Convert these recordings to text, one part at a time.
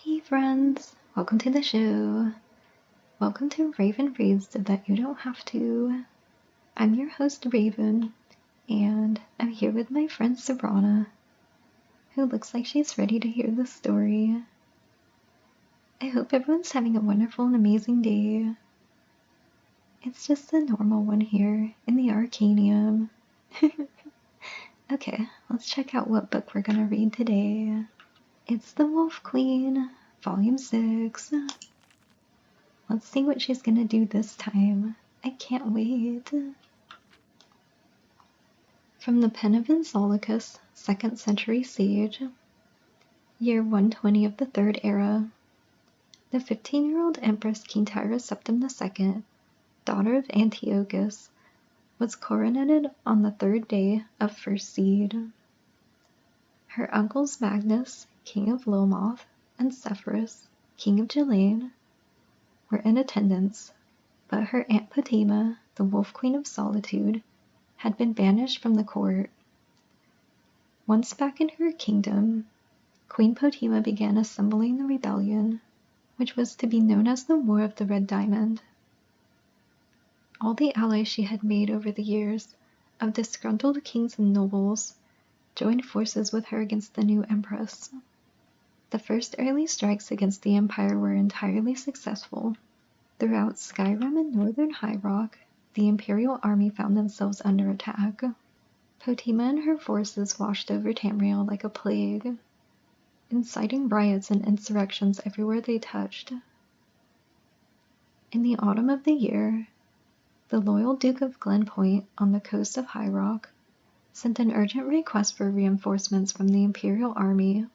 Hey friends, welcome to the show. Welcome to Raven Reads so that you don't have to. I'm your host Raven, and I'm here with my friend Sabrina, who looks like she's ready to hear the story. I hope everyone's having a wonderful and amazing day. It's just a normal one here in the Arcanium. Okay, let's check out what book we're gonna read today. It's The Wolf Queen, Volume 6. Let's see what she's gonna do this time. I can't wait. From the pen of Insolicus, 2nd century sage, year 120 of the Third Era, the 15-year-old Empress Kintyra Septim II, daughter of Antiochus, was coronated on the 3rd day of First Seed. Her uncles Magnus, king of Lomoth, and Sepphoris, king of Gelaine, were in attendance, but her aunt Potema, the Wolf Queen of Solitude, had been banished from the court. Once back in her kingdom, Queen Potema began assembling the rebellion, which was to be known as the War of the Red Diamond. All the allies she had made over the years, of disgruntled kings and nobles, joined forces with her against the new empress. The first early strikes against the empire were entirely successful. Throughout Skyrim and northern High Rock, the imperial army found themselves under attack. Potema and her forces washed over Tamriel like a plague, inciting riots and insurrections everywhere they touched. In the autumn of the year, the loyal Duke of Glenpoint on the coast of High Rock sent an urgent request for reinforcements from the imperial army,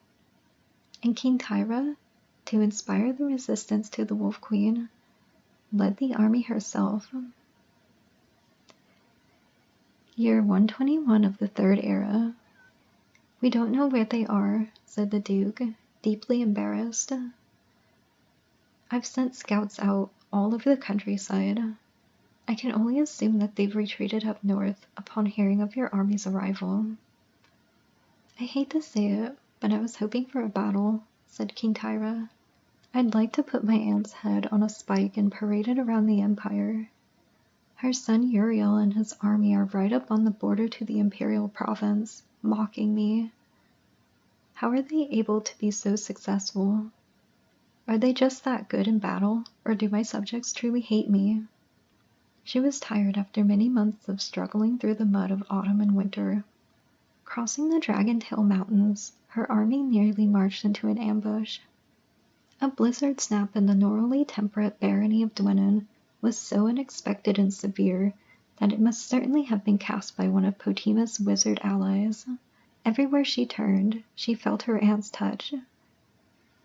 and Kintyra, to inspire the resistance to the Wolf Queen, led the army herself. Year 121 of the Third Era. We don't know where they are, said the Duke, deeply embarrassed. I've sent scouts out all over the countryside. I can only assume that they've retreated up north upon hearing of your army's arrival. I hate to say it, but I was hoping for a battle, said Kintyra. I'd like to put my aunt's head on a spike and parade it around the empire. Her son Uriel and his army are right up on the border to the imperial province, mocking me. How are they able to be so successful? Are they just that good in battle, or do my subjects truly hate me? She was tired after many months of struggling through the mud of autumn and winter. Crossing the Dragon Tail Mountains, her army nearly marched into an ambush. A blizzard snap in the normally temperate barony of Dwynnon was so unexpected and severe that it must certainly have been cast by one of Potema's wizard allies. Everywhere she turned, she felt her aunt's touch.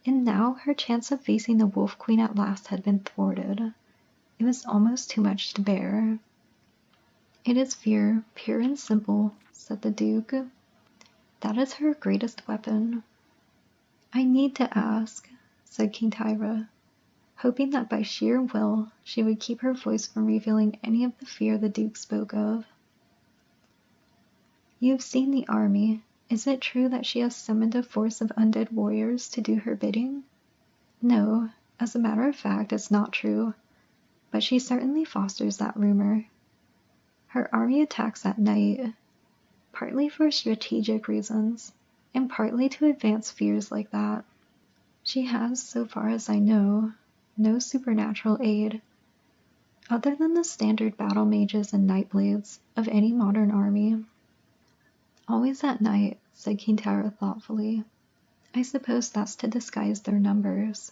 And now her chance of facing the Wolf Queen at last had been thwarted. It was almost too much to bear. It is fear, pure and simple, said the Duke. That is her greatest weapon. I need to ask, said Kintyra, hoping that by sheer will she would keep her voice from revealing any of the fear the Duke spoke of. You have seen the army. Is it true that she has summoned a force of undead warriors to do her bidding? No, as a matter of fact, it's not true, but she certainly fosters that rumor. Her army attacks at night, partly for strategic reasons, and partly to advance fears like that. She has, so far as I know, no supernatural aid, other than the standard battle mages and nightblades of any modern army. Always at night, said Kintyra thoughtfully. I suppose that's to disguise their numbers.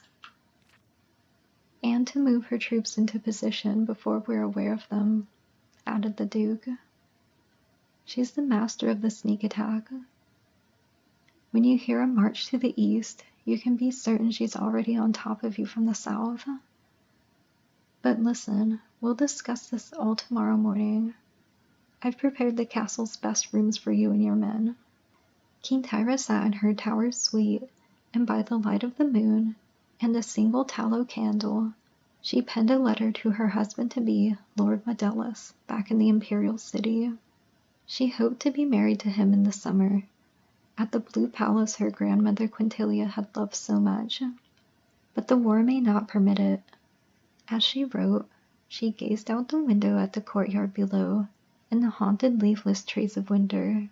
And to move her troops into position before we're aware of them, added the Duke. She's the master of the sneak attack. When you hear a march to the east, you can be certain she's already on top of you from the south. But listen, we'll discuss this all tomorrow morning. I've prepared the castle's best rooms for you and your men. Kintyra sat in her tower suite, and by the light of the moon and a single tallow candle, she penned a letter to her husband-to-be, Lord Medellus, back in the imperial city. She hoped to be married to him in the summer, at the blue palace her grandmother Quintilia had loved so much. but the war may not permit it. As she wrote, she gazed out the window at the courtyard below and the haunted leafless trees of winter.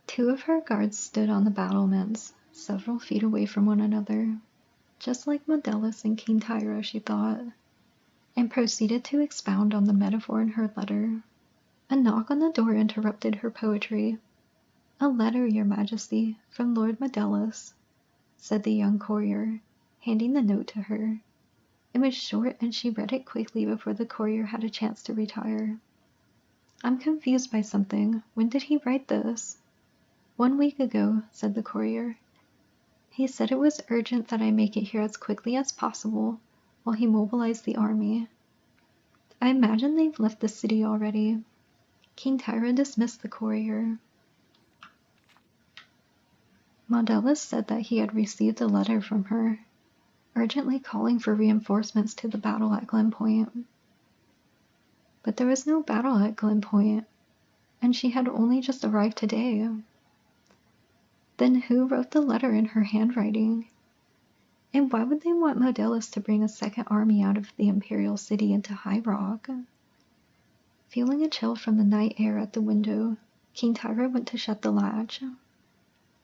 2 of her guards stood on the battlements, several feet away from one another, just like Modellus and King Tyra, she thought, and proceeded to expound on the metaphor in her letter. A knock on the door interrupted her poetry. "A letter, your majesty, from Lord Modellus," said the young courier, handing the note to her. It was short, and she read it quickly before the courier had a chance to retire. "I'm confused by something. When did he write this?" "1 week ago," said the courier. "He said it was urgent that I make it here as quickly as possible, while he mobilized the army. I imagine they've left the city already." King Tyra dismissed the courier. Modellus said that he had received a letter from her, urgently calling for reinforcements to the battle at Glenpoint. But there was no battle at Glenpoint, and she had only just arrived today. Then who wrote the letter in her handwriting? And why would they want Modellus to bring a second army out of the imperial city into High Rock? Feeling a chill from the night air at the window, King Tyra went to shut the latch.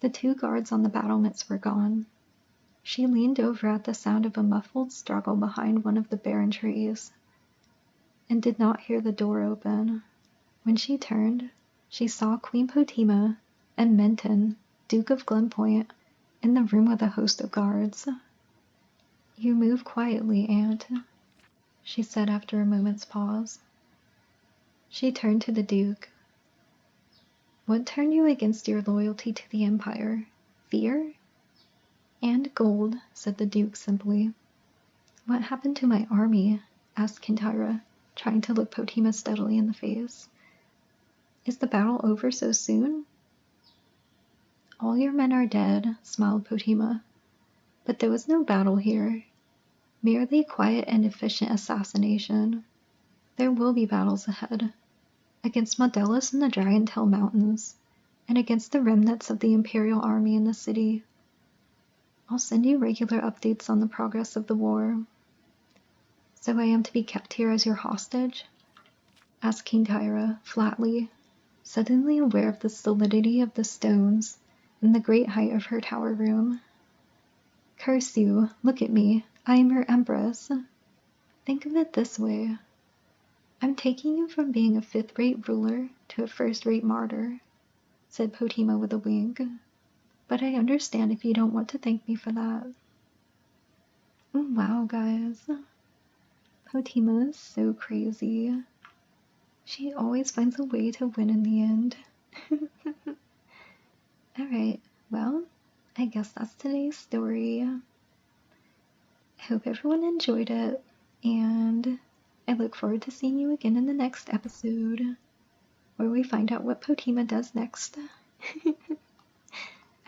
The 2 guards on the battlements were gone. She leaned over at the sound of a muffled struggle behind one of the barren trees, and did not hear the door open. When she turned, she saw Queen Potema and Menton, Duke of Glenpoint, in the room with a host of guards. "You move quietly, Aunt," she said after a moment's pause. She turned to the Duke. "What turned you against your loyalty to the Empire? Fear?" "And gold," said the Duke simply. "What happened to my army?" asked Kintyra, trying to look Potema steadily in the face. "Is the battle over so soon?" "All your men are dead," smiled Potema. "But there was no battle here. Merely quiet and efficient assassination. There will be battles ahead. Against Modellus in the Dragontail Mountains, and against the remnants of the Imperial army in the city. I'll send you regular updates on the progress of the war." "So I am to be kept here as your hostage?" asked King Tyra, flatly, suddenly aware of the solidity of the stones and the great height of her tower room. "Curse you! Look at me! I am your empress. Think of it this way. I'm taking you from being a 5th-rate ruler to a 1st-rate martyr," said Potema with a wink. "But I understand if you don't want to thank me for that." Wow, guys. Potema is so crazy. She always finds a way to win in the end. Alright, well, I guess that's today's story. I hope everyone enjoyed it, and I look forward to seeing you again in the next episode, where we find out what Potema does next.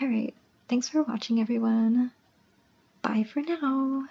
Alright, thanks for watching, everyone. Bye for now.